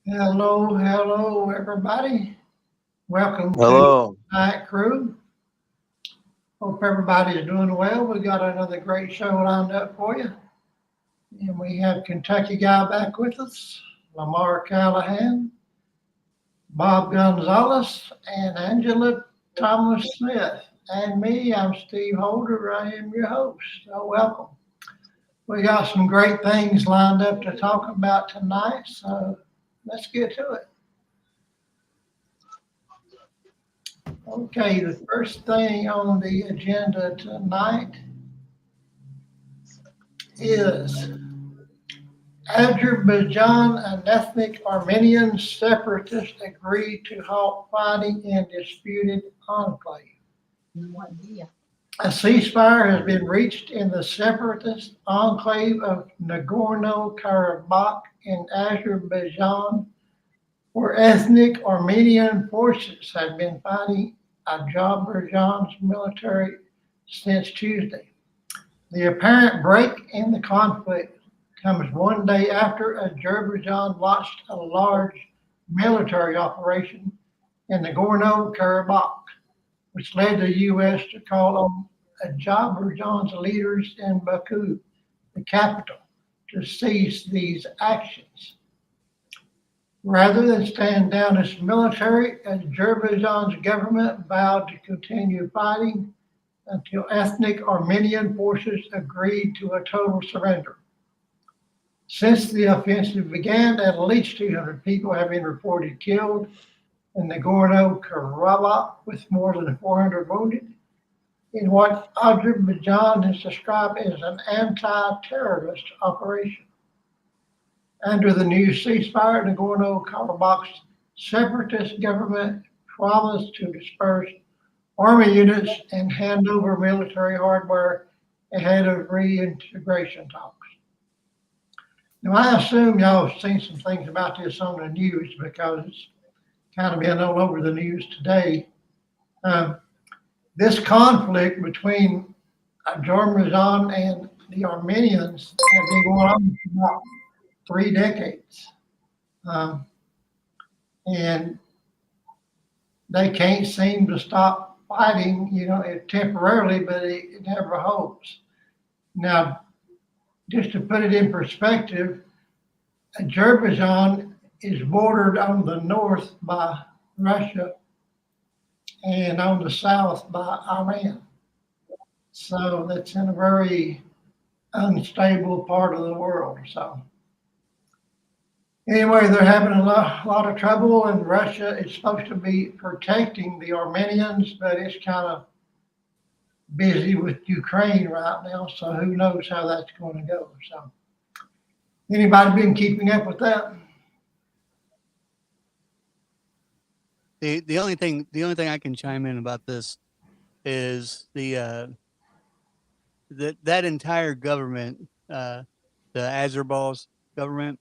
Hello, everybody. Welcome to Hello. Night Crew. Hope everybody is doing well. We got another great show lined up for you. And we have Kentucky Guy back with us, Lamar Callahan, Bob Gonzalez, and Angela Thomas Smith. And me, I'm Steve Holder. I am your host. So welcome. We got some great things lined up to talk about tonight. So let's get to it. Okay, the first thing on the agenda tonight is Azerbaijan and ethnic Armenian separatists agree to halt fighting in disputed enclave. A ceasefire has been reached in the separatist enclave of Nagorno-Karabakh in Azerbaijan, where ethnic Armenian forces have been fighting Azerbaijan's military since Tuesday. The apparent break in the conflict comes one day after Azerbaijan launched a large military operation in Nagorno-Karabakh, which led the U.S. to call on Azerbaijan's leaders in Baku, the capital, to cease these actions. Rather than stand down its military, Azerbaijan's government vowed to continue fighting until ethnic Armenian forces agreed to a total surrender. Since the offensive began, at least 200 people have been reported killed in Nagorno-Karabakh, with more than 400 wounded, in what Azerbaijan has described as an anti-terrorist operation. Under the new ceasefire, Nagorno-Karabakh's separatist government promised to disperse army units and hand over military hardware ahead of reintegration talks. Now, I assume y'all have seen some things about this on the news because it's kind of been all over the news today. Uh, this conflict between Azerbaijan and the Armenians has been going on for about 3 decades. Um, and they can't seem to stop fighting, temporarily, but it never holds. Now, just to put it in perspective, Azerbaijan is bordered on the north by Russia and on the south by Iran. So that's in a very unstable part of the world. So anyway, they're having a lot of trouble, and Russia is supposed to be protecting the Armenians, but it's kind of busy with Ukraine right now, so who knows how that's going to go. So, anybody been keeping up with that? The only thing I can chime in about this is that entire government, the Azerbaijan government,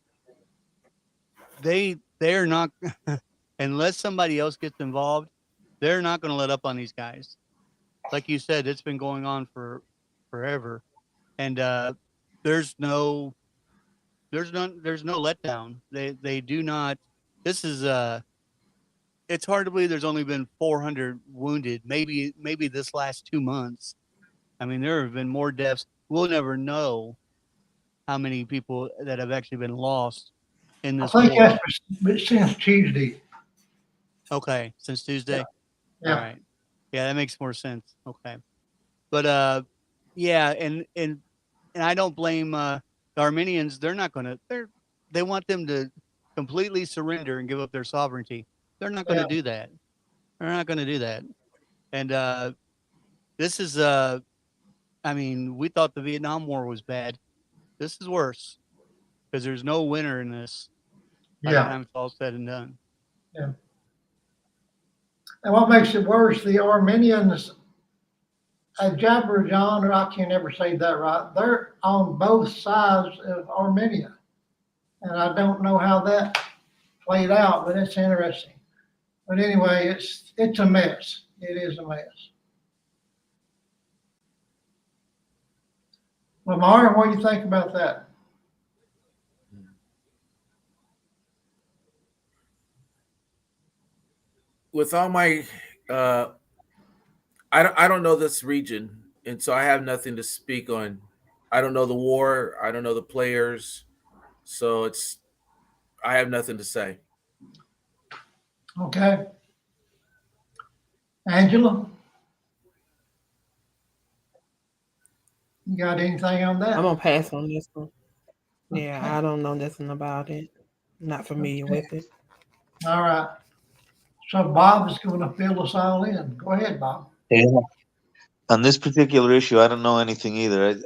they're not unless somebody else gets involved, they're not going to let up on these guys. Like you said, it's been going on for forever, and there's no there's no letdown. They do not. This is it's hard to believe there's only been 400 wounded. Maybe this last 2 months. I mean, there have been more deaths. We'll never know how many people that have actually been lost in I this think war. that's since Tuesday. Okay, since Yeah, Tuesday. All yeah, right. Yeah, that makes more sense. Okay. But yeah, and I don't blame the Armenians. They're not going to they want them to completely surrender and give up their sovereignty. They're not going yeah. to do that. They're not going to do that. And this is I mean, we thought the Vietnam War was bad. This is worse because there's no winner in this by the Yeah, time it's all said and done. yeah. And what makes it worse, the Armenians, Azerbaijan, or I can't ever say that right, they're on both sides of Armenia. And I don't know how that played out, but it's interesting. But anyway, it's a mess. It is a mess. Lamar, what do you think about that? with all my, uh, I don't know this region, and so I have nothing to speak on. I don't know the war. I don't know the players, so I have nothing to say. Okay. Angela, you got anything on I'm that? gonna pass on this one. Yeah, Okay. I don't know nothing about it. Not familiar Okay. with it. All right. So Bob is going to fill us all in. Go ahead, Bob. Yeah. On this particular issue, I don't know anything either.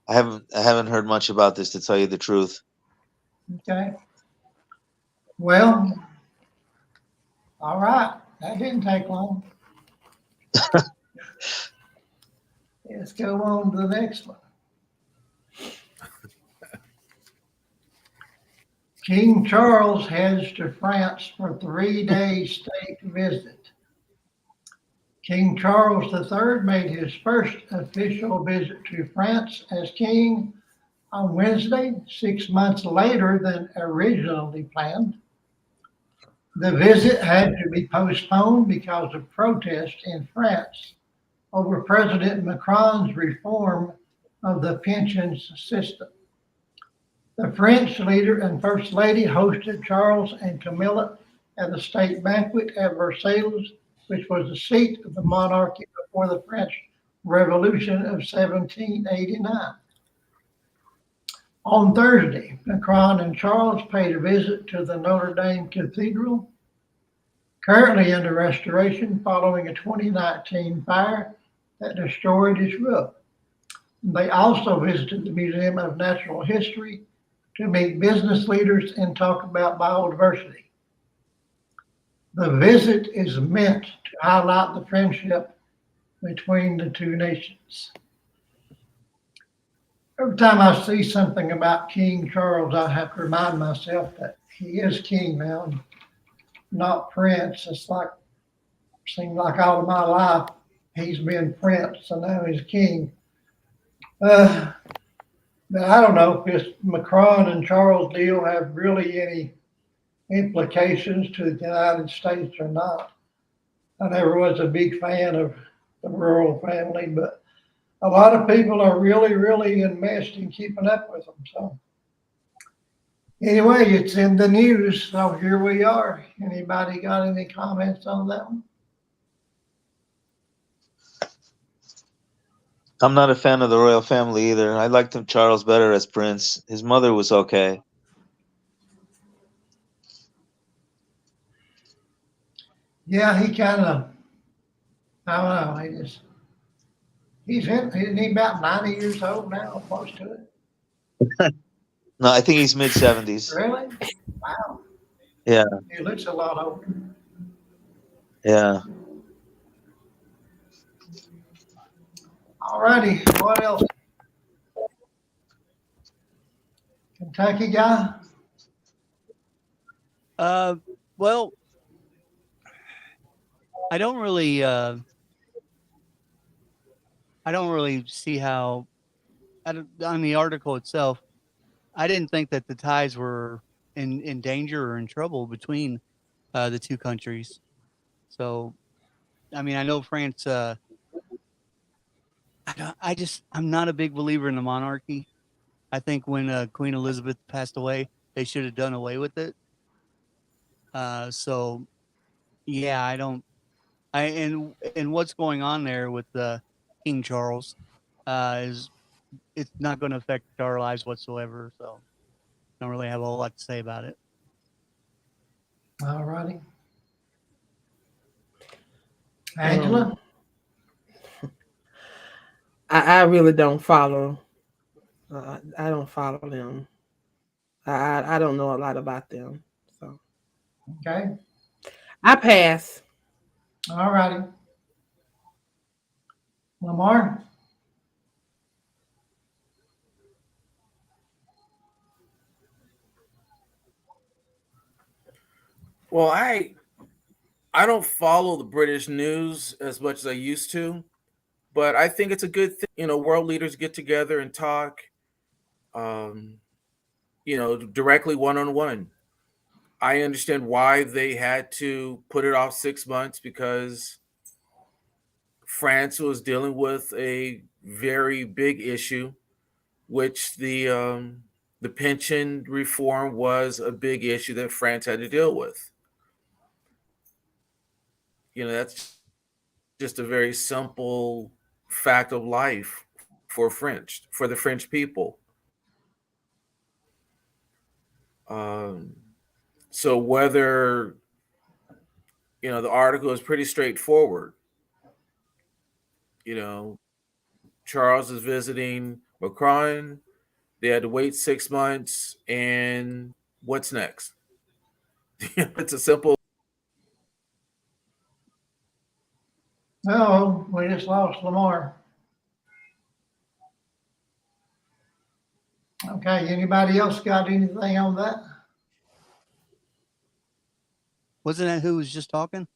I haven't heard much about this, to tell you the truth. Okay. Well, all right. That didn't take long. Let's go on to the next one. King Charles heads to France for 3 day state visit. King Charles III made his first official visit to France as king on Wednesday, 6 months later than originally planned. The visit had to be postponed because of protests in France over President Macron's reform of the pensions system. The French leader and First Lady hosted Charles and Camilla at a state banquet at Versailles, which was the seat of the monarchy before the French Revolution of 1789. On Thursday, Macron and Charles paid a visit to the Notre Dame Cathedral, currently under restoration following a 2019 fire that destroyed its roof. They also visited the Museum of Natural History to meet business leaders and talk about biodiversity. The visit is meant to highlight the friendship between the two nations. Every time I see something about King Charles, I have to remind myself that he is king now, not prince. It's like, seems like all of my life he's been prince, and now he's king. Uh, but I don't know if this Macron and Charles deal have really any implications to the United States or not. I never was a big fan of the royal family, but a lot of people are really, really enmeshed in keeping up with them. So anyway, it's in the news, so here we are. Anybody got any comments on that one? I'm not a fan of the royal family either. I liked him Charles better as prince. His mother was okay. Yeah, he kind of, I don't know, isn't he about 90 years old now, close to it? No, I think he's mid 70s. Really? Wow. Yeah, He looks a lot older. yeah. All righty, what else? Kentucky guy? Well, I don't really, I don't really see how. On the article itself, I didn't think that the ties were in danger or in trouble between the two countries. So, I mean, I know France. I'm not a big believer in the monarchy. I think when Queen Elizabeth passed away, they should have done away with it. So yeah, I don't. And what's going on there with King Charles is it's not going to affect our lives whatsoever. So don't really have a whole lot to say about it. All righty. Um, Angela? I really don't follow. I don't follow them. I don't know a lot about them. So Okay. I pass. All righty. Lamar? Well, I don't follow the British news as much as I used to, but I think it's a good thing. World leaders get together and talk, directly one on one. I understand why they had to put it off 6 months, because France was dealing with a very big issue, which the pension reform was a big issue that France had to deal with. That's just a very simple fact of life for the French people. Um, so whether the article is pretty straightforward. You know, Charles is visiting Macron. They had to wait 6 months, and what's next? It's a simple. No, we just lost Lamar. Okay, anybody else got anything on that? Wasn't that who was just talking?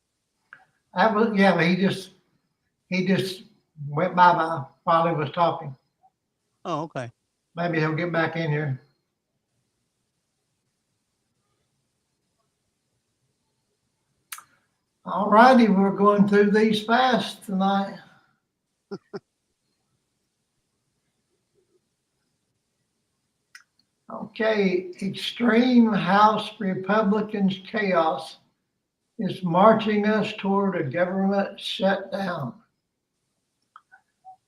Yeah, but he just went bye-bye while he was talking. Oh, okay. Maybe he'll get back in here. All righty, we're going through these fast tonight. Okay, extreme House Republicans chaos is marching us toward a government shutdown.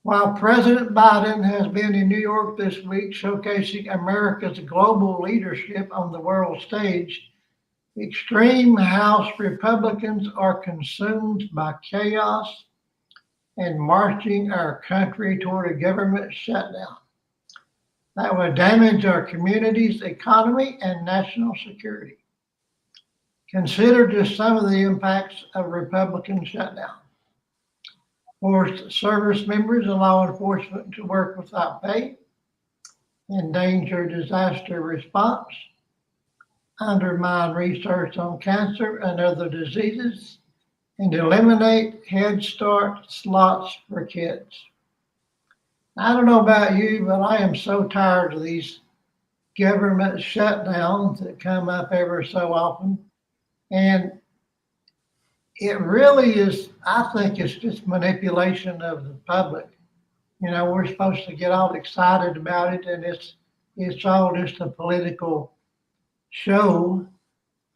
While President Biden has been in New York this week showcasing America's global leadership on the world stage, extreme House Republicans are consumed by chaos and marching our country toward a government shutdown that would damage our community's economy and national security. Consider just some of the impacts of Republican shutdown. Forced service members and law enforcement to work without pay, endanger disaster response, undermine research on cancer and other diseases, and eliminate Head Start slots for kids. I don't know about you, but I am so tired of these government shutdowns that come up ever so often. And it really is, I think it's just manipulation of the public. We're supposed to get all excited about it, and it's all just a political show.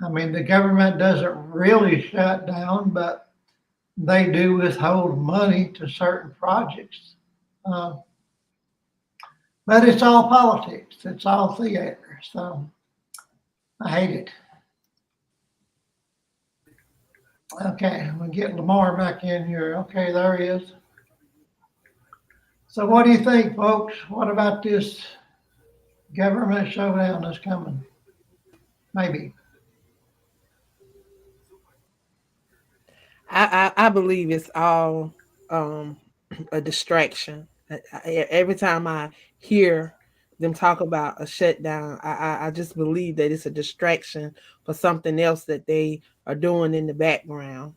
I mean, the government doesn't really shut down, but they do withhold money to certain projects. But it's all politics. It's all theater. So I hate it. Okay, we'll get Lamar back in here. Okay, there he is. So what do you think, folks? What about this government showdown that's coming? Maybe. I believe it's all a distraction. Every time I hear them talk about a shutdown, I just believe that it's a distraction for something else that they are doing in the background,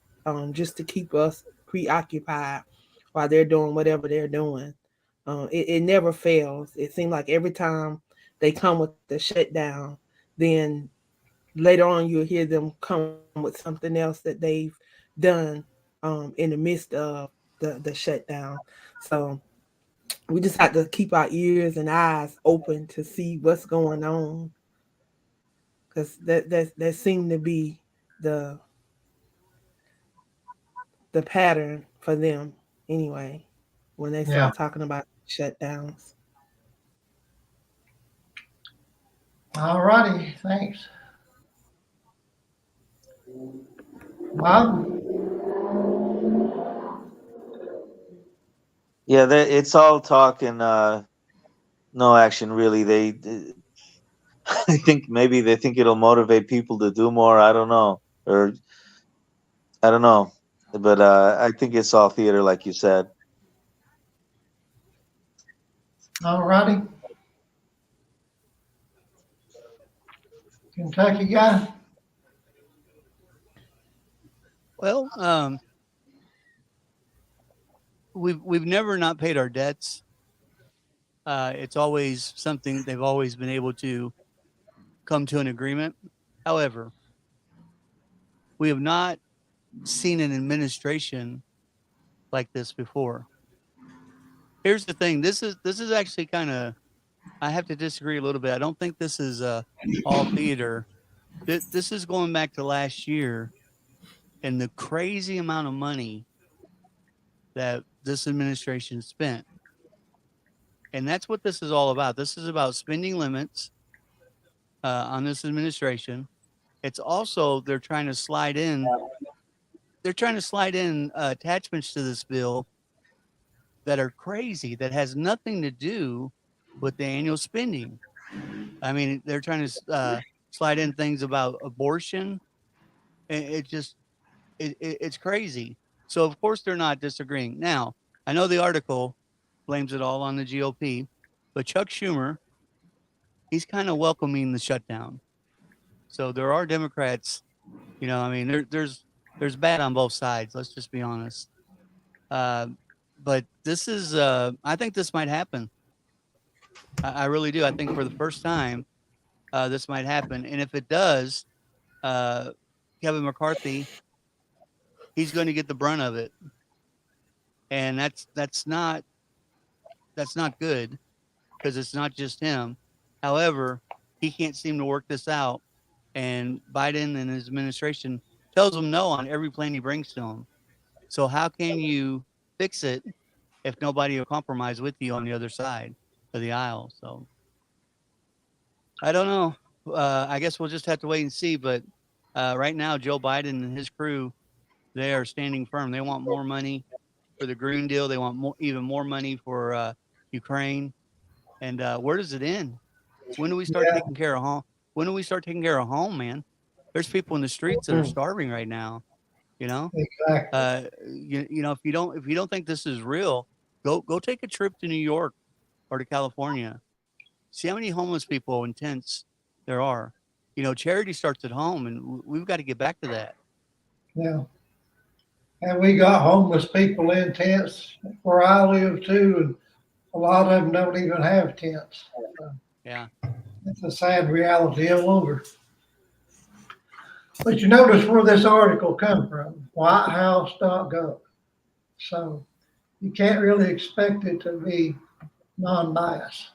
just to keep us preoccupied while they're doing whatever they're doing. It never fails. It seems like every time they come with the shutdown, then later on you'll hear them come with something else that they've done in the midst of the shutdown. So we just have to keep our ears and eyes open to see what's going on, because that seemed to be the the pattern for them anyway when they Yeah. start talking about shutdowns. All righty. Thanks. Bob? Yeah, it's all talk and no action really. I think maybe they think it'll motivate people to do more. I don't know, or I don't know, but I think it's all theater, like you said. All righty. Kentucky guy? Well, we've never not paid our debts. It's always something they've always been able to come to an agreement. However, we have not seen an administration like this before. Here's the thing. This is actually kind of, I have to disagree a little bit. I don't think this is all theater. This is going back to last year and the crazy amount of money that this administration spent. And that's what this is all about. This is about spending limits on this administration. It's also they're trying to slide in attachments to this bill that are crazy, that has nothing to do with the annual spending. I mean, they're trying to slide in things about abortion. It's crazy. So of course they're not disagreeing. Now, I know the article blames it all on the GOP, but Chuck Schumer, he's kind of welcoming the shutdown. So there are Democrats, I mean, there's bad on both sides. Let's just be honest. But this is, I think this might happen. I really do. I think for the first time, this might happen. And if it does, Kevin McCarthy, he's going to get the brunt of it. And that's not good, because it's not just him. However, he can't seem to work this out. And Biden and his administration tells him no on every plan he brings to him. So how can you fix it if nobody will compromise with you on the other side of the aisle? So I don't know. I guess we'll just have to wait and see. But right now, Joe Biden and his crew, they are standing firm. They want more money for the Green Deal. They want even more money for Ukraine. And where does it end? When do we start taking care of home? When do we start taking care of home, man? There's people in the streets that are starving right now. Exactly. If you don't think this is real, go take a trip to New York or to California. See how many homeless people in tents there are. Charity starts at home, and we've got to get back to that. Yeah. And we got homeless people in tents where I live too, and a lot of them don't even have tents. Yeah. It's a sad reality of longer. But you notice where this article come from, whitehouse.gov. So you can't really expect it to be non-biased.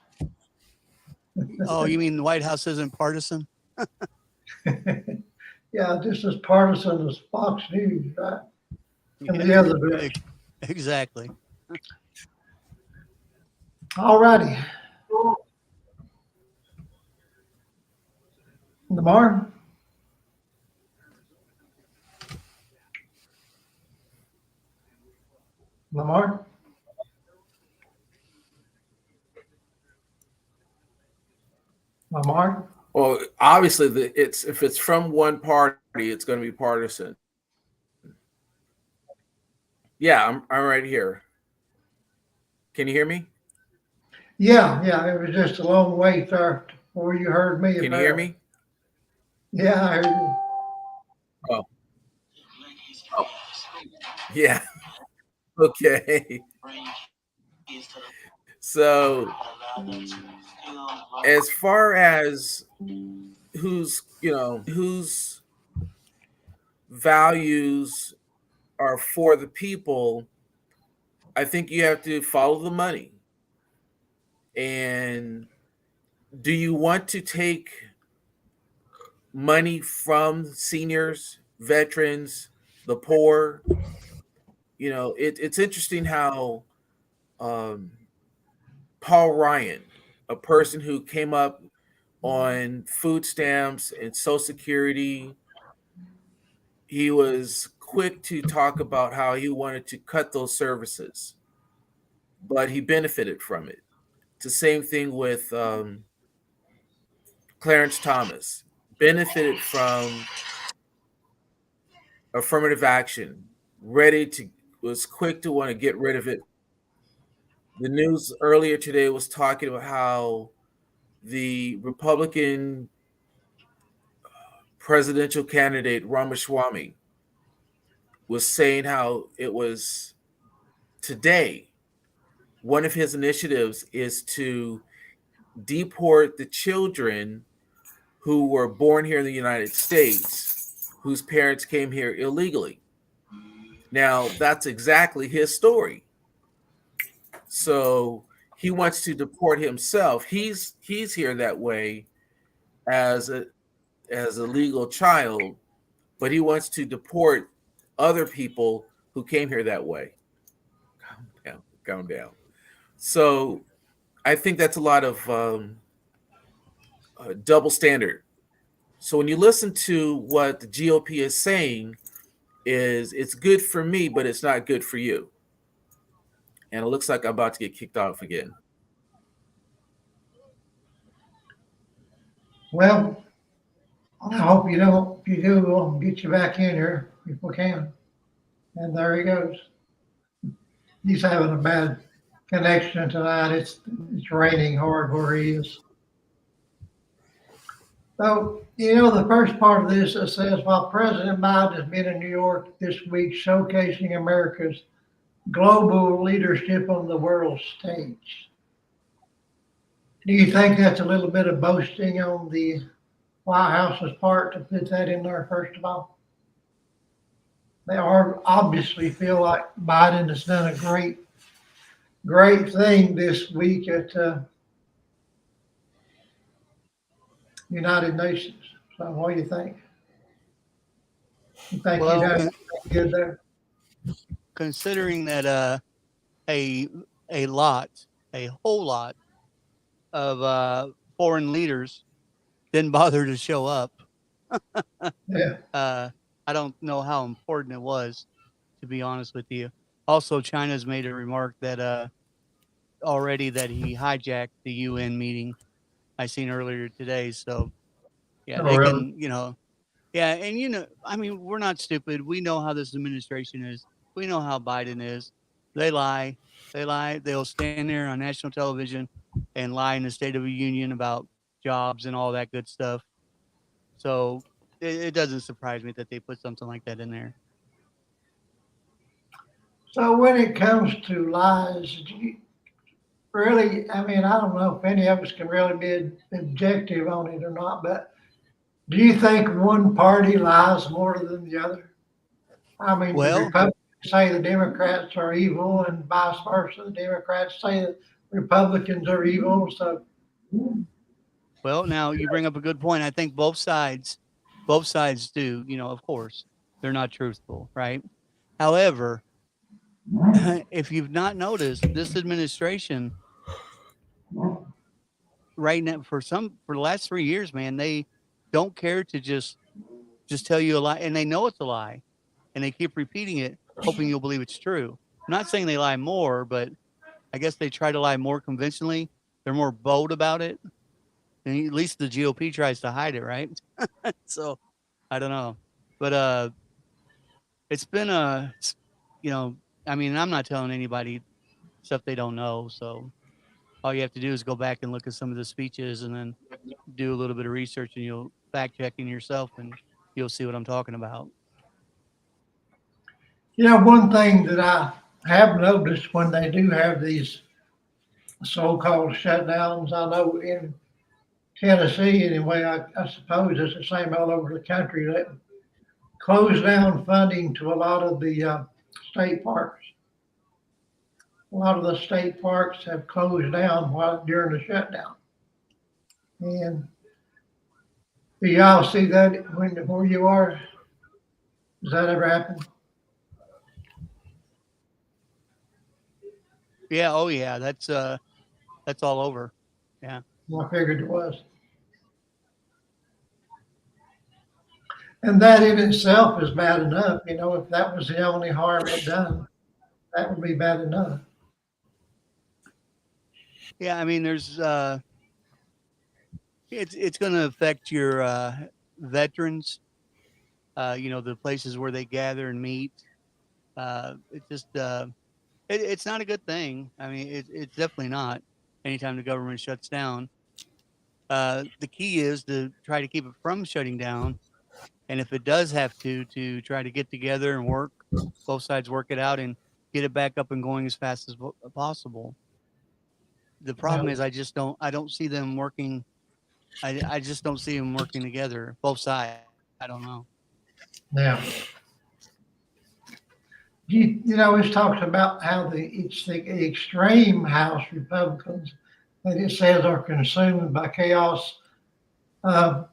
Oh, you mean the White House isn't partisan? Yeah, just as partisan as Fox News, right? And the Yeah, other bit. exactly. All righty. Lamar? Lamar? Lamar? Well, obviously, if it's from one party, it's going to be partisan. Yeah, I'm right here. Can you hear me? Yeah, it was just a long way there before you heard me. Can you hear me? Yeah, I heard you. Oh. Yeah. Okay. So, as far as whose values are for the people, I think you have to follow the money. And do you want to take money from seniors, veterans, the poor? It's interesting how Paul Ryan, a person who came up on food stamps and Social Security, he was quick to talk about how he wanted to cut those services, but he benefited from it. It's the same thing with Clarence Thomas, benefited from affirmative action, was quick to want to get rid of it. The news earlier today was talking about how the Republican presidential candidate Ramaswamy was saying how it was today. One of his initiatives is to deport the children who were born here in the United States whose parents came here illegally. Now, that's exactly his story. So he wants to deport himself. He's here that way as a legal child, but he wants to deport other people who came here that way. Calm down, calm down. So I think that's a lot of double standard. So when you listen to what the GOP is saying, is it's good for me, but it's not good for you. And it looks like I'm about to get kicked off again. Well, I hope you don't. If you do, we'll get you back in here if we can. And there he goes. He's having a bad connection tonight. It's raining hard where he is. So, the first part of this it says while President Biden has been in New York this week showcasing America's global leadership on the world stage. Do you think that's a little bit of boasting on the White House's part to put that in there, first of all? They are obviously feel like Biden has done a great thing this week at United Nations. So what do you think? You think he Well, done good there? considering that a a lot, a whole lot of foreign leaders didn't bother to show up, Yeah. I don't know how important it was, to be honest with you. Also, China's made a remark that already that he hijacked the UN meeting I seen earlier today. So yeah, Oh, they really? can, yeah, and I mean, we're not stupid. We know how this administration is. We know how Biden is. They lie. They lie. They'll stand there on national television and lie in the State of the Union about jobs and all that good stuff. So it doesn't surprise me that they put something like that in there. So when it comes to lies, do you really, I mean, I don't know if any of us can really be objective on it or not, but do you think one party lies more than the other? I mean, the Well, Republicans say the Democrats are evil and vice versa. The Democrats say the Republicans are evil. So, well, now you bring up a good point. I think both sides do. Of course, they're not truthful, right? However, if you've not noticed, this administration right now for the last 3 years, man, they don't care to just tell you a lie, and they know it's a lie, and they keep repeating it, hoping you'll believe it's true. I'm not saying they lie more, but I guess they try to lie more conventionally. They're more bold about it, and at least the GOP tries to hide it, right? So I don't know, but it's been you know, I mean, I'm not telling anybody stuff they don't know, so all you have to do is go back and look at some of the speeches and then do a little bit of research and you'll fact checking yourself and you'll see what I'm talking about. one thing that I have noticed when they do have these so-called shutdowns, I know in Tennessee anyway, I suppose it's the same all over the country, that closed down funding to a lot of the state parks. A lot of the state parks have closed down during the shutdown. And do y'all see that where you are? Does that ever happen? Yeah, oh yeah, that's all over. Yeah. I figured it was. And that in itself is bad enough. If that was the only harm it done, that would be bad enough. Yeah, I mean there's it's going to affect your veterans, the places where they gather and meet. It just it's not a good thing. I mean, it's definitely not. Anytime the government shuts down, the key is to try to keep it from shutting down. And if it does have to try to get together and work, both sides work it out and get it back up and going as fast as possible. The problem Now, is I don't see them working. I just don't see them working together, both sides. I don't know. Now, you know, it's talked about how it's the extreme House Republicans that it says are consumed by chaos. Uh,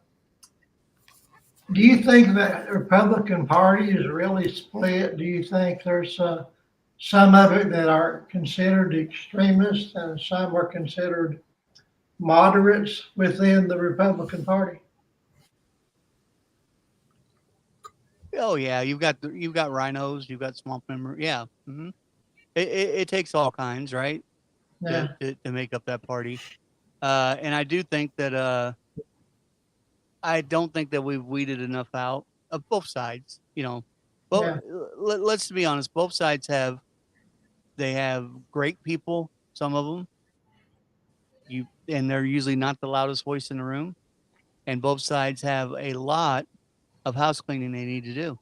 do you think that the Republican Party is really split? Do you think there's some of it that are considered extremists and some are considered moderates within the Republican Party? Oh yeah, you've got rhinos, you've got swamp member. Yeah, it takes all kinds, right, Yeah, to make up that party. And I do think that I don't think that we've weeded enough out of both sides. You know, yeah, let's be honest. Both sides have great people. Some of them, and they're usually not the loudest voice in the room. And both sides have a lot of house cleaning they need to do,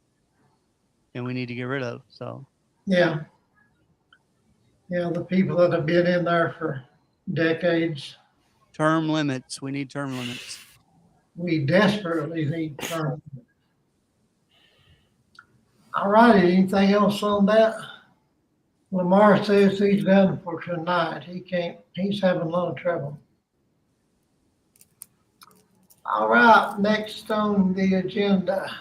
and we need to get rid of. So yeah, yeah. The people that have been in there for decades, term limits. We need term limits. we desperately need term. All righty, anything else on that? Lamar says he's done for tonight. He can't, he's having a lot of trouble. All right, next on the agenda.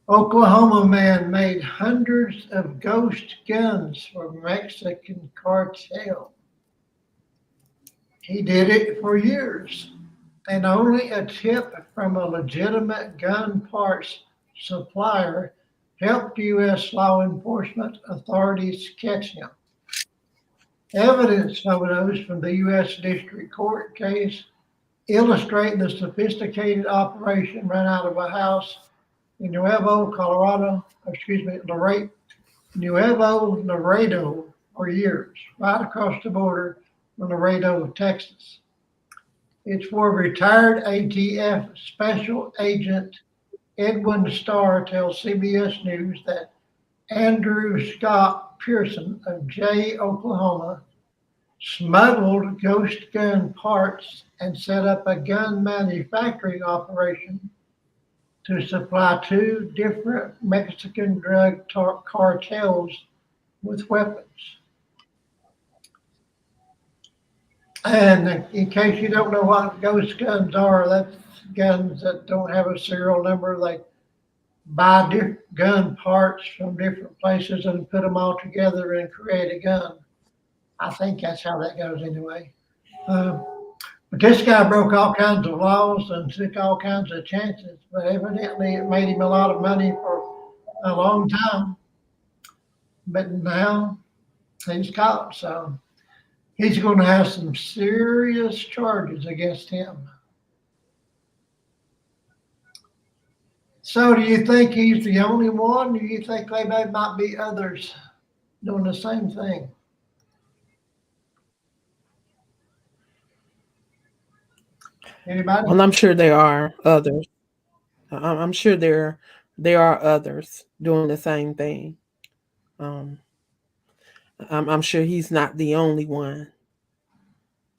Oklahoma man made hundreds of ghost guns for Mexican cartel. He did it for years, and only a tip from a legitimate gun parts supplier helped U.S. law enforcement authorities catch him. Evidence photos from the U.S. District Court case illustrate the sophisticated operation run out of a house in Nuevo Laredo for years, right across the border from Laredo, Texas. It's for retired ATF Special Agent Edwin Starr tells CBS News that Andrew Scott Pearson of Jay, Oklahoma, smuggled ghost gun parts and set up a gun manufacturing operation to supply two different Mexican drug cartels with weapons. And in case you don't know what ghost guns are, that's guns that don't have a serial number. They buy gun parts from different places and put them all together and create a gun. I think that's how that goes anyway. But this guy broke all kinds of laws and took all kinds of chances, but evidently it made him a lot of money for a long time. But now he's caught, so he's going to have some serious charges against him. So do you think he's the only one? Do you think there might be others doing the same thing? Anybody? Well, I'm sure there are others. I'm sure there are others doing the same thing. Um, I'm sure he's not the only one.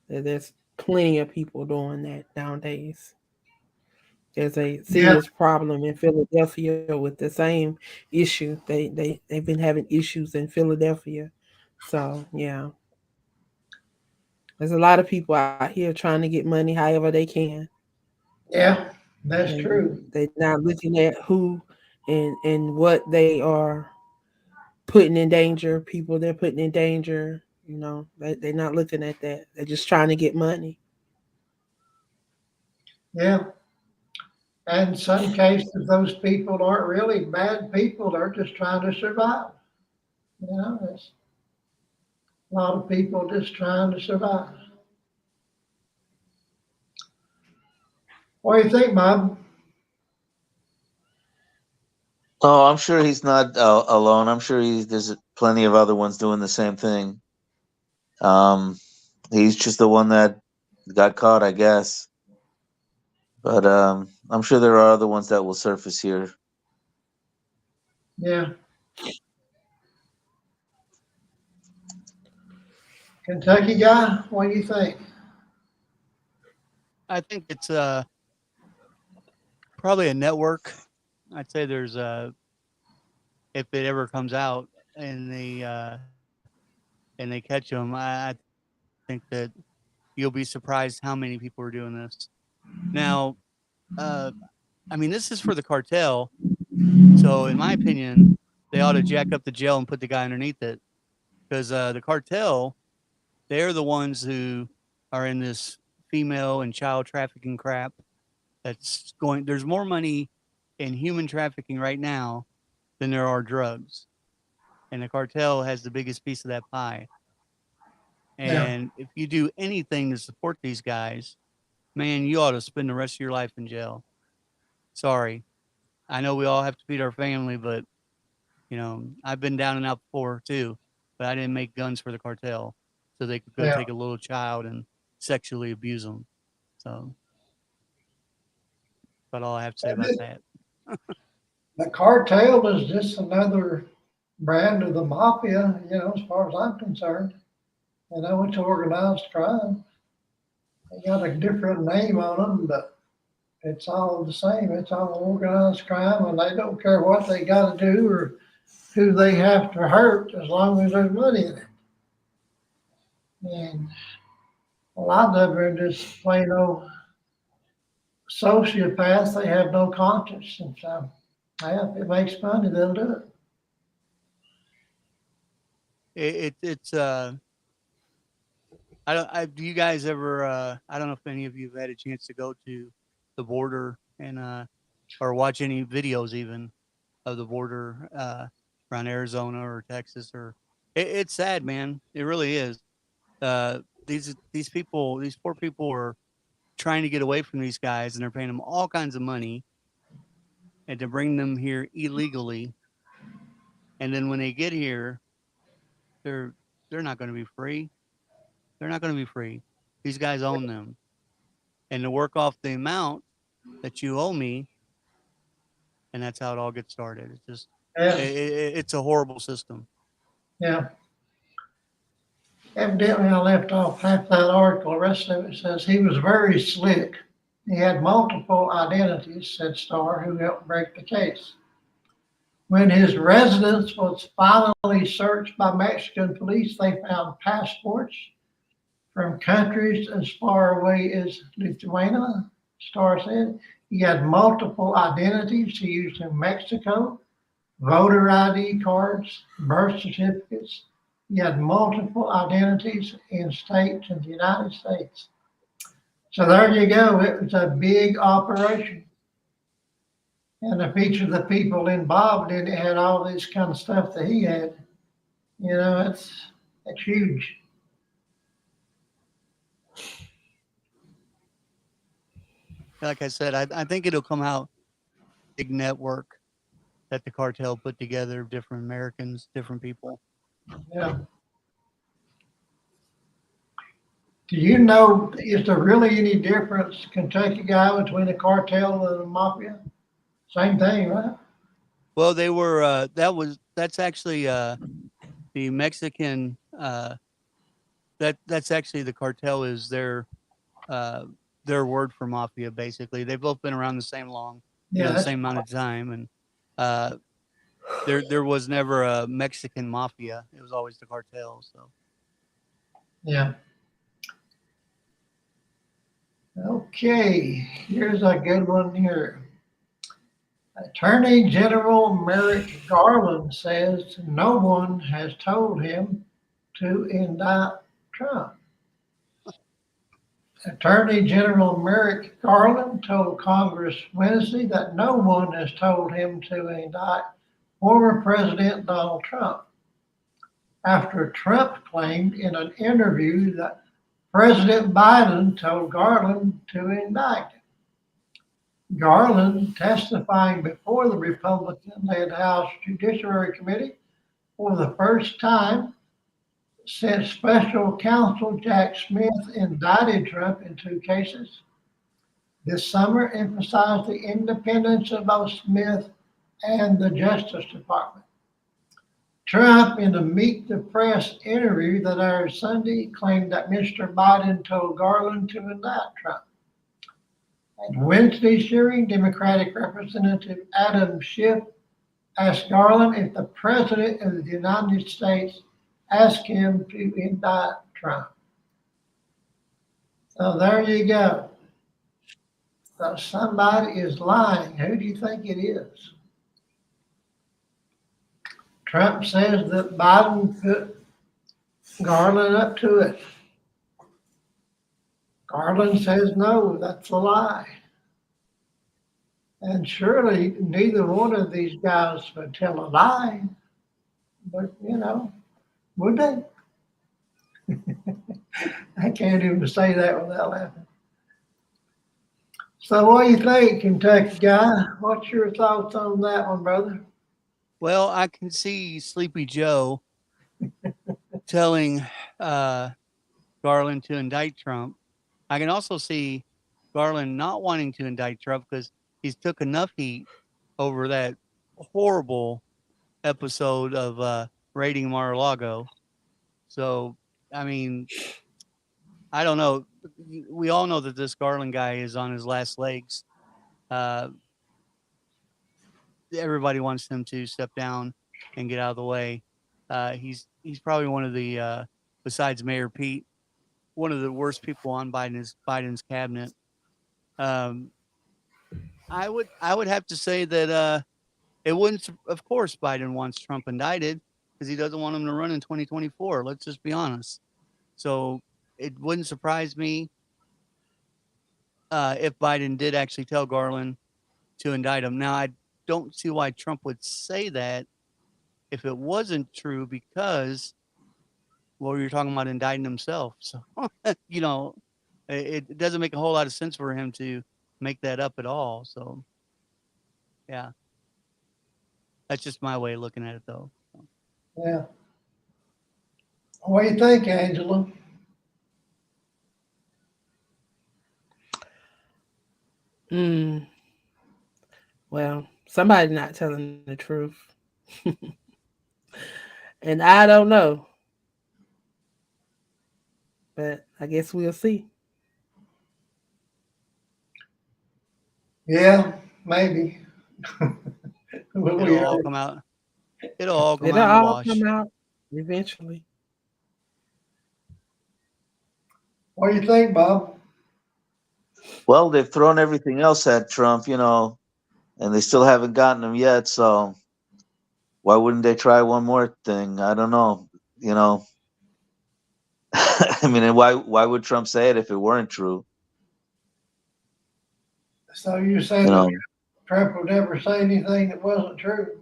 There's plenty of people doing that nowadays. There's a Yeah, serious problem in Philadelphia with the same issue. They've been having issues in Philadelphia. So yeah, there's a lot of people out here trying to get money however they can. yeah, that's And true. they're not looking at who and what they are putting in danger, people they're putting in danger. You know, they're not looking at that. They're just trying to get money. Yeah. And in some cases, those people aren't really bad people. They're just trying to survive. You know, there's a lot of people just trying to survive. What do you think, Bob? Oh, I'm sure he's not alone. I'm sure there's plenty of other ones doing the same thing. He's just the one that got caught, I guess. But I'm sure there are other ones that will surface here. Yeah. Kentucky guy, what do you think? I think it's probably a network I'd say there's if it ever comes out and they catch them, I think that you'll be surprised how many people are doing this. Now, I mean, this is for the cartel. So in my opinion, they ought to jack up the jail and put the guy underneath it, because the cartel, they're the ones who are in this female and child trafficking crap. That's going. There's more money in human trafficking right now than there are drugs, and the cartel has the biggest piece of that pie. Yeah. And if you do anything to support these guys, man, you ought to spend the rest of your life in jail. Sorry, I know we all have to feed our family, but you know, I've been down and out before too, but I didn't make guns for the cartel so they could go Yeah. take a little child and sexually abuse them. So that's all I have to say about that. The cartel is just another brand of the mafia, as far as I'm concerned. It's organized crime. They got a different name on them, but it's all the same. It's all organized crime, and they don't care what they got to do or who they have to hurt as long as there's money in it. And a lot of them are just plain old sociopaths. They have no conscience. And so, yeah, if it makes money, they'll do it. It's do you guys ever I don't know if any of you have had a chance to go to the border and or watch any videos even of the border around Arizona or Texas, or it's sad, man. It really is. These people, these poor people are trying to get away from these guys, and they're paying them all kinds of money and to bring them here illegally. And then when they get here, they're they're not going to be free. They're not going to be free. These guys own them, and to work off the amount that you owe me, and that's how it all gets started. It's just Yeah, it's a horrible system. yeah. Evidently, I left off half that article. The rest of it says he was very slick. He had multiple identities, said Starr, who helped break the case. When his residence was finally searched by Mexican police, they found passports from countries as far away as Lithuania, Starr said. He had multiple identities he used in Mexico, voter ID cards, birth certificates. He had multiple identities in states in the United States. So there you go. It was a big operation. And if each of the people involved in it had all this kind of stuff that he had, it's huge. Like I said, I think it'll come out big network that the cartel put together of different Americans, different people. Yeah. Do you know, is there really any difference, Kentucky guy, between a cartel and a mafia? Same thing, right? Well, they were that's actually the Mexican that's actually the cartel is their word for mafia. Basically, they've both been around the same long, Yeah, the that's, same amount of time, and there was never a Mexican mafia. It was always the cartel. So yeah. Okay, here's a good one here. Attorney General Merrick Garland says no one has told him to indict Trump. Attorney General Merrick Garland told Congress Wednesday that no one has told him to indict former President Donald Trump after Trump claimed in an interview that President Biden told Garland to indict him. Garland, testifying before the Republican-led House Judiciary Committee for the first time since special counsel Jack Smith indicted Trump in 2 cases this summer, emphasized the independence of both Smith and the Justice Department. Trump, in a Meet the Press interview that aired Sunday, claimed that Mr. Biden told Garland to indict Trump. At Wednesday's hearing, Democratic Representative Adam Schiff asked Garland if the President of the United States asked him to indict Trump. So there you go. So somebody is lying. Who do you think it is? Trump says that Biden put Garland up to it. Garland says no, that's a lie. And surely neither one of these guys would tell a lie. But, would they? I can't even say that without laughing. So what do you think, Kentucky guy? What's your thoughts on that one, brother? Well, I can see Sleepy Joe telling Garland to indict Trump. I can also see Garland not wanting to indict Trump because he's took enough heat over that horrible episode of raiding Mar-a-Lago. So, I mean, I don't know. We all know that this Garland guy is on his last legs. Everybody wants him to step down and get out of the way. He's probably one of the besides Mayor Pete, one of the worst people on Biden's cabinet. I would have to say that it wouldn't. Of course, Biden wants Trump indicted because he doesn't want him to run in 2024. Let's just be honest. So it wouldn't surprise me if Biden did actually tell Garland to indict him. Now, I don't see why Trump would say that if it wasn't true because, well, you're talking about indicting himself. So, it doesn't make a whole lot of sense for him to make that up at all. So, yeah, that's just my way of looking at it, though. Yeah. What do you think, Angela? Well, somebody's not telling the truth. And I don't know. But I guess we'll see. Yeah, maybe. It'll all come out. It'll all come It'll out in the all wash. come out eventually. What do you think, Bob? Well, they've thrown everything else at Trump, and they still haven't gotten him yet. So why wouldn't they try one more thing? I don't know. I mean, and why would Trump say it if it weren't true? So you say that Trump would never say anything that wasn't true?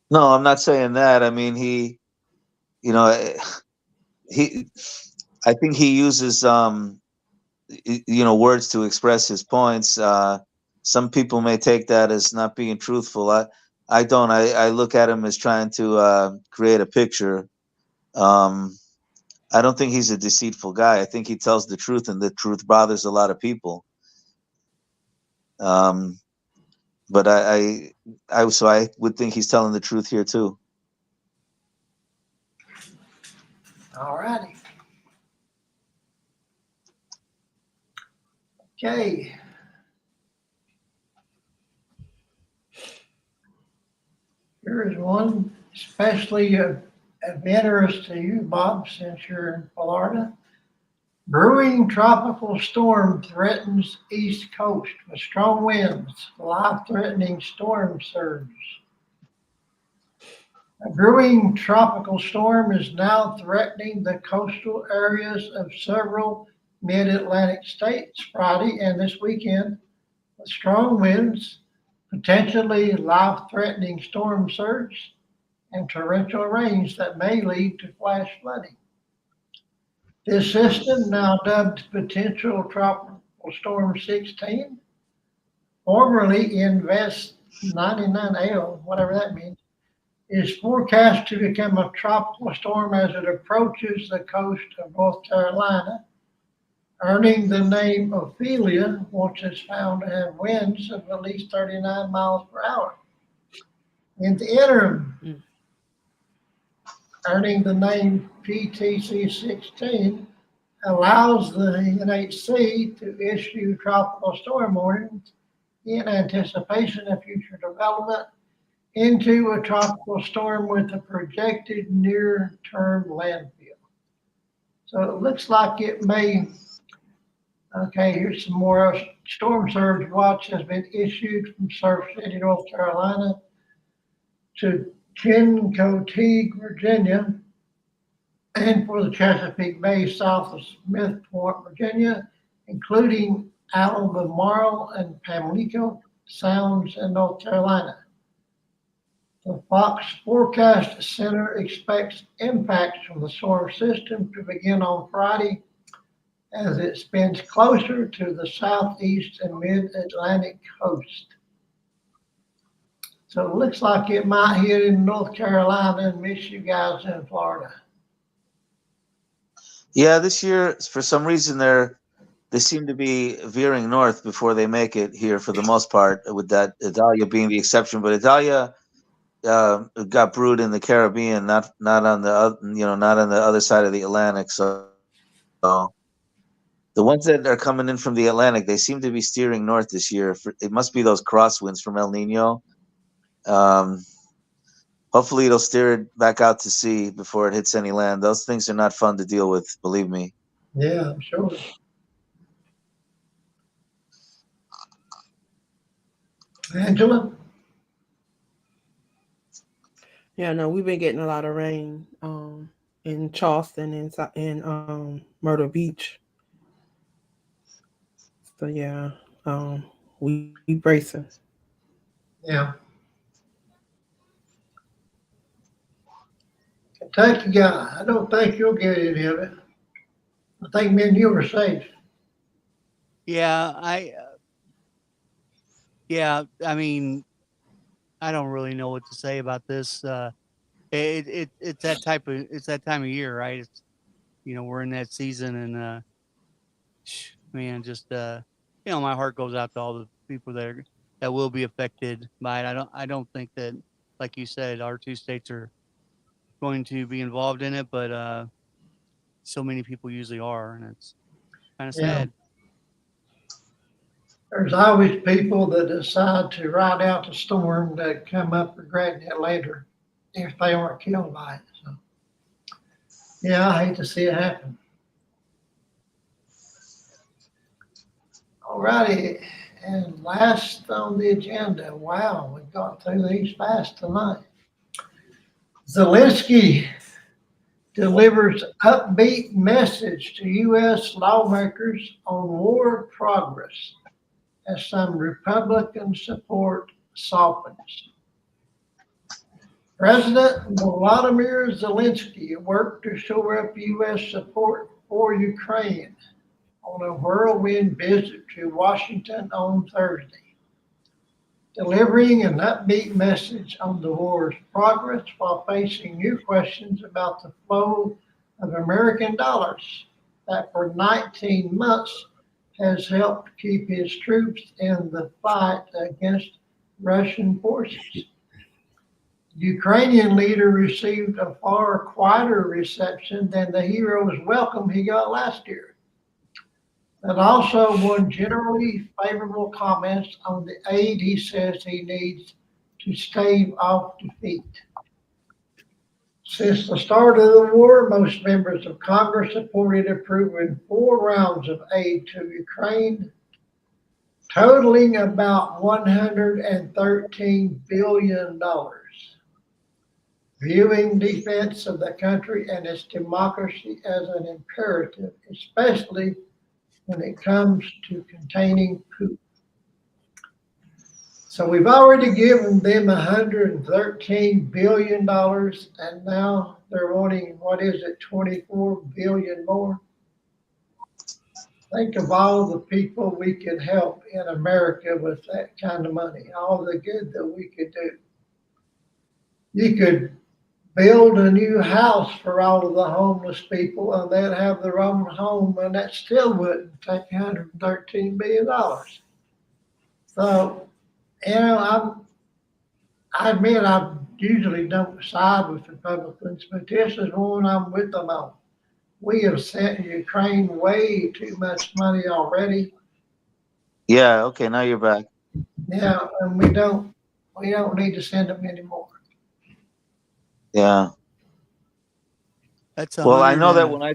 No, I'm not saying that. I mean, he I think he uses words to express his points. Some people may take that as not being truthful. I don't. I look at him as trying to create a picture. I don't think he's a deceitful guy. I think he tells the truth, and the truth bothers a lot of people. But I would think he's telling the truth here too. All righty. Okay. Here is one, especially of interest to you, Bob, since you're in Florida. Brewing tropical storm threatens East Coast with strong winds, life-threatening storm surge. A brewing tropical storm is now threatening the coastal areas of several mid-Atlantic states Friday and this weekend with strong winds, potentially life-threatening storm surge, and torrential rains that may lead to flash flooding. This system, now dubbed Potential Tropical Storm 16, formerly Invest 99L, whatever that means, is forecast to become a tropical storm as it approaches the coast of North Carolina, earning the name Ophelia once it's found to have winds of at least 39 miles per hour. In the interim, earning the name PTC 16, allows the NHC to issue tropical storm warnings in anticipation of future development into a tropical storm with a projected near-term landfill. So it looks like it may, okay, here's some more. Storm surge watch has been issued from Surf City, North Carolina to Chincoteague, Virginia, and for the Chesapeake Bay south of Smithport, Virginia, including Albemarle and Pamlico Sounds in North Carolina. The Fox Forecast Center expects impacts from the storm system to begin on Friday as it spins closer to the southeast and mid-Atlantic coast. So it looks like it might hit in North Carolina and miss you guys in Florida. Yeah, this year for some reason they seem to be veering north before they make it here for the most part, with that Idalia being the exception. But Idalia got brewed in the Caribbean, not on the not on the other side of the Atlantic. So the ones that are coming in from the Atlantic, they seem to be steering north this year. It must be those crosswinds from El Nino. Hopefully it'll steer it back out to sea before it hits any land. Those things are not fun to deal with, believe me. Yeah, I'm sure. Angela? Yeah, no, we've been getting a lot of rain in Charleston and Myrtle Beach. So yeah, we bracing. Yeah. Kentucky guy, I don't think you'll get any of it. I think me and you are safe. Yeah, I mean, I don't really know what to say about this. It's that time of year, right? It's, we're in that season, and man, just my heart goes out to all the people that will be affected by it. I don't think that, like you said, our two states are going to be involved in it, but so many people usually are, and it's kind of Yeah. sad. There's always people that decide to ride out the storm that come up regretting it later if they aren't killed by it. So, yeah, I hate to see it happen. All righty, and last on the agenda, wow, we got through these fast tonight. Zelensky delivers upbeat message to U.S. lawmakers on war progress as some Republican support softens. President Volodymyr Zelensky worked to shore up U.S. support for Ukraine on a whirlwind visit to Washington on Thursday, delivering an upbeat message on the war's progress while facing new questions about the flow of American dollars that for 19 months has helped keep his troops in the fight against Russian forces. The Ukrainian leader received a far quieter reception than the hero's welcome he got last year, but also won generally favorable comments on the aid he says he needs to stave off defeat. Since the start of the war, most members of Congress supported approving 4 rounds of aid to Ukraine, totaling about $113 billion, viewing defense of the country and its democracy as an imperative, especially when it comes to containing Putin. So we've already given them $113 billion, and now they're wanting, 24 billion more? Think of all the people we could help in America with that kind of money, all the good that we could do. You could build a new house for all of the homeless people and they'd have their own home, and that still wouldn't take $113 billion. So, I admit I usually don't side with Republicans, but this is one I'm with them on. we have sent Ukraine way too much money already. Yeah, okay, now you're back. Yeah, and we don't need to send them anymore. Yeah. That's Well, I 100 know that and when I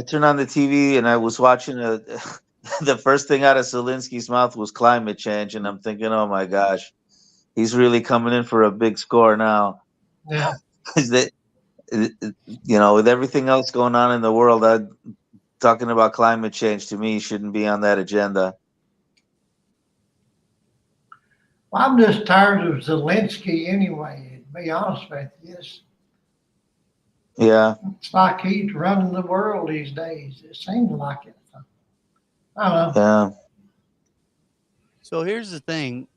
turned on the TV and I was watching the first thing out of Zelensky's mouth was climate change, and I'm thinking, oh my gosh, he's really coming in for a big score now. Yeah. 'Cause with everything else going on in the world, talking about climate change to me shouldn't be on that agenda. Well, I'm just tired of Zelensky anyway, to be honest with you. Yeah, It's like he's running the world these days. It seems like it. I don't know. yeah, so here's the thing.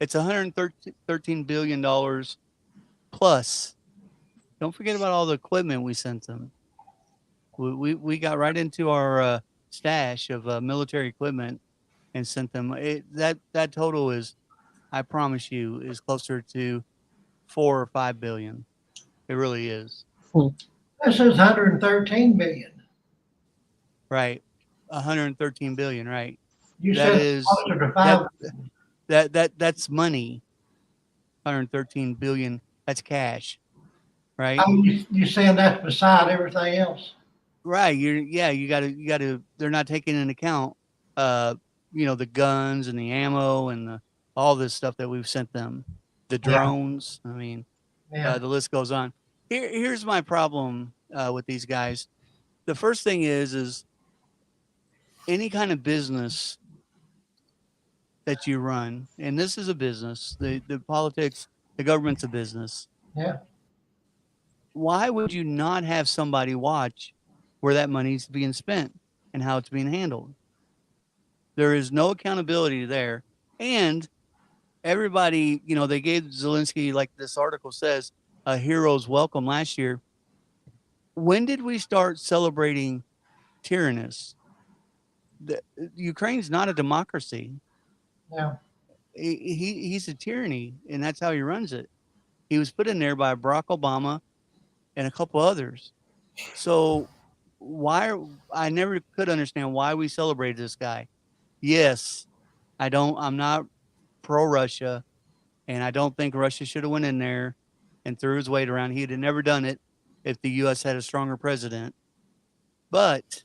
It's $113 billion plus. Don't forget about all the equipment we sent them. We got right into our stash of military equipment and sent them. That total is, I promise you, is closer to 4 or 5 billion. It really is. This is 113 billion. Right. 113 billion. Right. You That said is closer to that 5. that's money. 113 billion. That's cash. Right. You saying that's beside everything else? Right. You gotta, they're not taking into account, uh, the guns and the ammo and all this stuff that we've sent them, the Yeah. drones. I mean, Yeah. the list goes on. Here's my problem, with these guys. The first thing is any kind of business that you run, and this is a business, the politics, the government's a business. Yeah. Why would you not have somebody watch where that money's being spent and how it's being handled? There is no accountability there. And everybody, they gave Zelensky, like this article says, a hero's welcome last year. When did we start celebrating tyrannists? Ukraine's not a democracy. Yeah. He's a tyranny, and that's how he runs it. He was put in there by Barack Obama and a couple others. So I never could understand why we celebrated this guy. Yes, I'm not pro Russia, and I don't think Russia should have went in there and threw his weight around. He'd have never done it if the US had a stronger president. But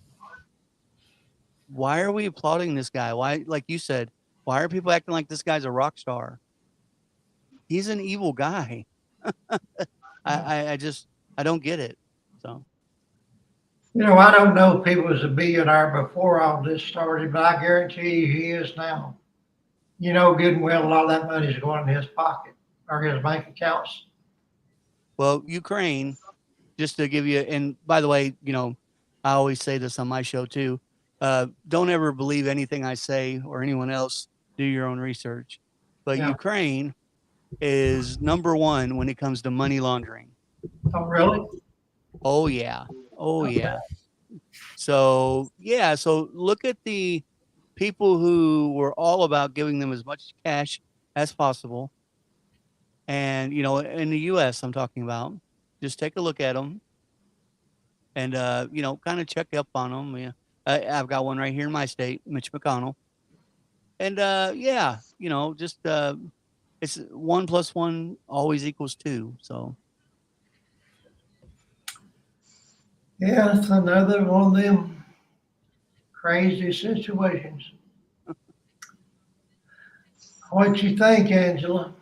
why are we applauding this guy? Why, like you said, why are people acting like this guy's a rock star? He's an evil guy. I don't get it. So I don't know if he was a billionaire before all this started, but I guarantee you he is now. Good and well, a lot of that money is going in his pocket or his bank accounts. well, Ukraine, just to give you, and by the way, I always say this on my show too. Don't ever believe anything I say or anyone else. Do your own research. But Yeah. Ukraine is number one when it comes to money laundering. Oh, really? Oh yeah. Oh yeah. So yeah. So look at the people who were all about giving them as much cash as possible. And, in the US, I'm talking about, just take a look at them and, kind of check up on them. Yeah. I've got one right here in my state, Mitch McConnell. And, yeah, just, it's 1 + 1 always equals 2. So Yeah, it's another one of them crazy situations. What you think, Angela?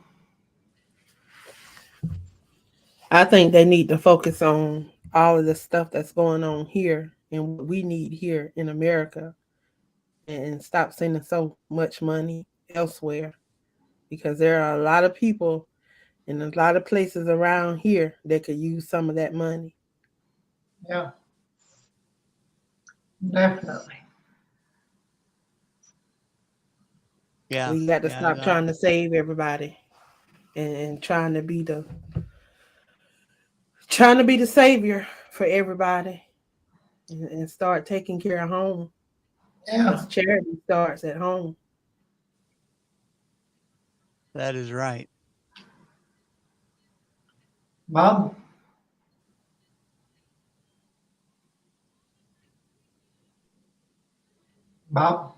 I think they need to focus on all of the stuff that's going on here and what we need here in America and stop sending so much money elsewhere because there are a lot of people in a lot of places around here that could use some of that money. Yeah, definitely. yeah. We got to Yeah. stop trying to save everybody and trying to be the savior for everybody and start taking care of home. Yeah, Because charity starts at home. That is right. Bob. Bob?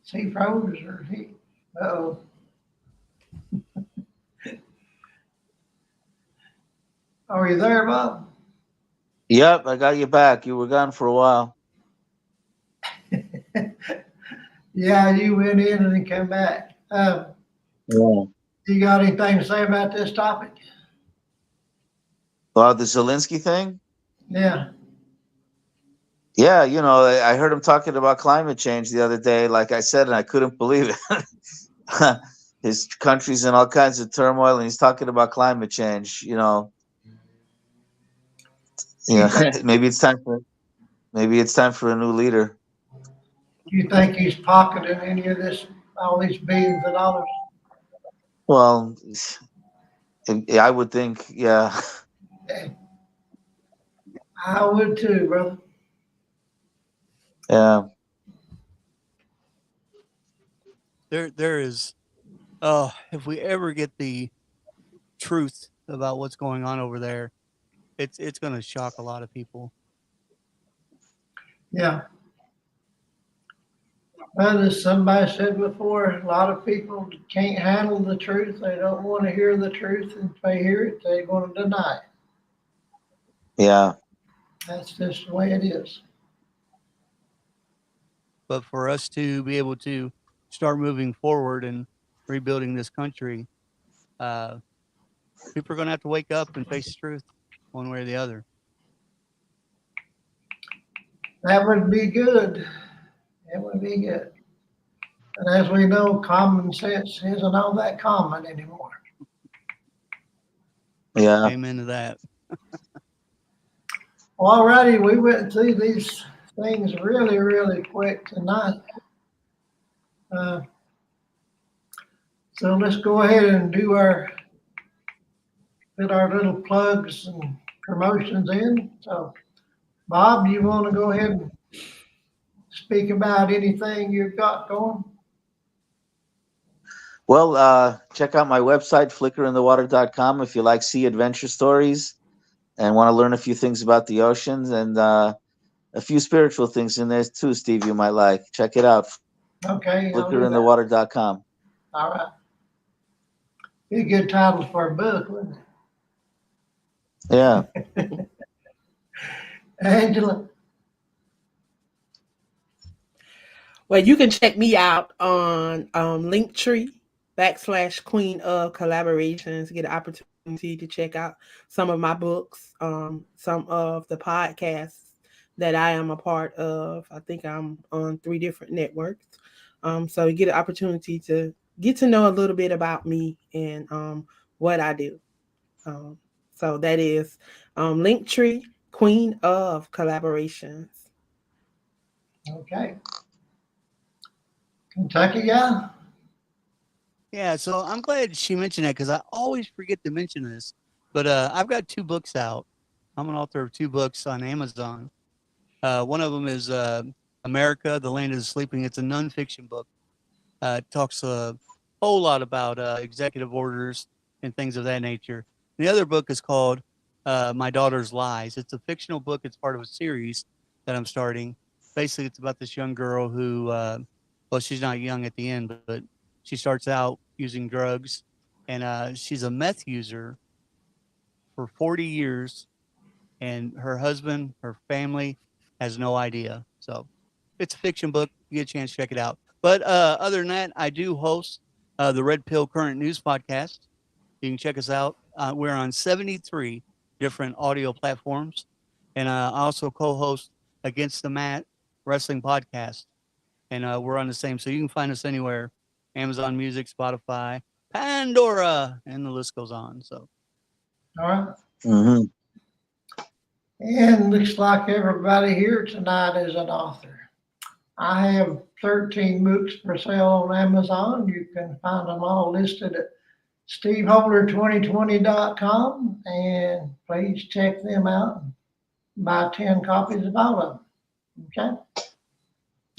Is he froze or is he? Uh-oh. Are you there, Bob? Yep, I got you back. You were gone for a while. Yeah, you went in and then came back. Yeah. You got anything to say about this topic? Well, the Zelensky thing? Yeah. Yeah, I heard him talking about climate change the other day, like I said, and I couldn't believe it. His country's in all kinds of turmoil, and he's talking about climate change. You think, Maybe it's time for a new leader. you think he's pocketing any of this, all these billions of dollars? Well, I would think, yeah. I would too, brother. Yeah. There is, if we ever get the truth about what's going on over there, it's going to shock a lot of people. Yeah. Well, as somebody said before, a lot of people can't handle the truth. They don't want to hear the truth. And if they hear it, they're going to deny it. Yeah. That's just the way it is. But for us to be able to start moving forward and rebuilding this country, people are going to have to wake up and face the truth one way or the other. That would be good. It would be good. And as we know, common sense isn't all that common anymore. Yeah. Amen to that. Well, alrighty, we went through these things really, really quick tonight. So let's go ahead and put our little plugs and promotions in. So, Bob, you want to go ahead and speak about anything you've got going? Well, check out my website, flickerinthewater.com, if you like sea adventure stories and want to learn a few things about the oceans, and a few spiritual things in there too, Steve, you might like. Check it out, Okay, I'll do that. flickerinthewater.com. All right. Be a good title for a book, wouldn't it? Yeah. Angela. Well, you can check me out on Linktree /Queen of Collaborations. Get an opportunity to check out some of my books, some of the podcasts that I am a part of. I think I'm on 3 different networks. So you get an opportunity to get to know a little bit about me and what I do. So that is Linktree Queen of Collaborations. Okay. Kentucky guy? Yeah, so I'm glad she mentioned that because I always forget to mention this. But I've got 2 books out. I'm an author of 2 books on Amazon. One of them is America, the Land of the Sleeping. It's a nonfiction book. It talks a whole lot about executive orders and things of that nature. The other book is called My Daughter's Lies. It's a fictional book. It's part of a series that I'm starting. Basically, it's about this young girl who, well, she's not young at the end, but she starts out using drugs, and she's a meth user for 40 years, and her husband, her family has no idea. So it's a fiction book. You get a chance to check it out. But other than that, I do host the Red Pill Current News podcast. You can check us out. We're on 73 different audio platforms. And I also co-host Against the Mat Wrestling Podcast. And we're on the same. So you can find us anywhere. Amazon Music, Spotify, Pandora, and the list goes on. So. All right. Mm-hmm. And looks like everybody here tonight is an author. I have 13 books for sale on Amazon. You can find them all listed at steveholder2020.com, and please check them out and buy 10 copies of all of them. Okay?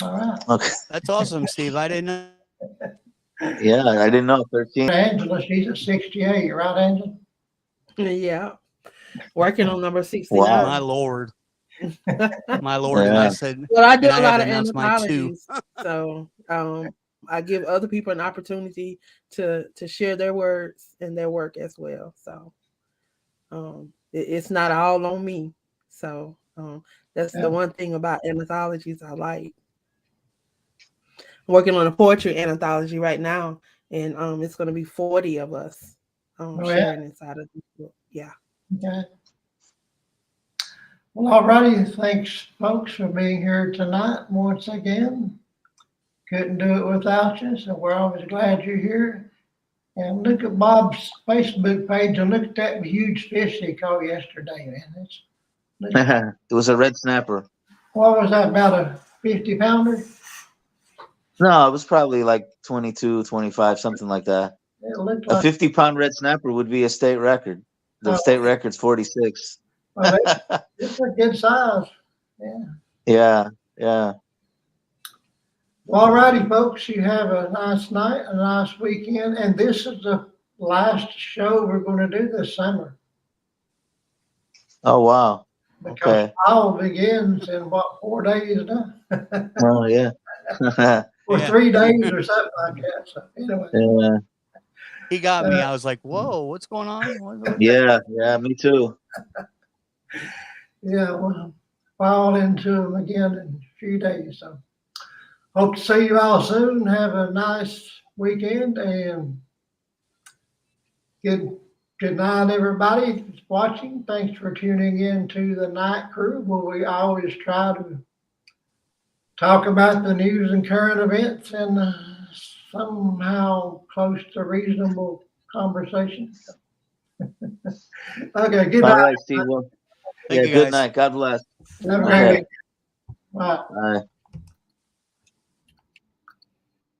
All right. Okay. That's awesome, Steve. I didn't know. Yeah, I didn't know. 13. Angela, she's at 68, right, Angela? Yeah. Working on number 69. Wow. My Lord. My Lord. And I Yeah. said, Well, I do and I a had lot to of announce mine too. anthologies, so I give other people an opportunity to share their words and their work as well. So it's not all on me. So that's Yeah. the one thing about anthologies I like. I'm working on a poetry anthology right now, and it's going to be 40 of us Oh, yeah? sharing inside of this book. Yeah. Okay. Well, all righty. Thanks, folks, for being here tonight once again. Couldn't do it without you, so we're always glad you're here. And look at Bob's Facebook page and look at that huge fish he caught yesterday, man. It was a red snapper. What was that, about a 50-pounder? No, it was probably like 22, 25, something like that. It looked A like, 50-pound red snapper would be a state record. The Oh. state record's 46. well, it's a good size. Yeah. Yeah, yeah. Well, all righty, folks. You have a nice night, a nice weekend. And this is the last show we're going to do this summer Oh, wow. because Okay. fall begins in what, 4 days now? Oh, yeah. Or Yeah. 3 days or something like that. So anyway, Yeah, He got me. I was like, whoa, what's going on? yeah, me too. yeah, we'll fall into them again in a few days. So hope to see you all soon. Have a nice weekend and good night, everybody that's watching. Thanks for tuning in to the Night Crew, where we always try to talk about the news and current events and somehow close to reasonable conversation. Okay, good All night. right, Steve. Well, Thank yeah, you, good guys. night. God bless. Have a great Okay. weekend. Bye. Bye.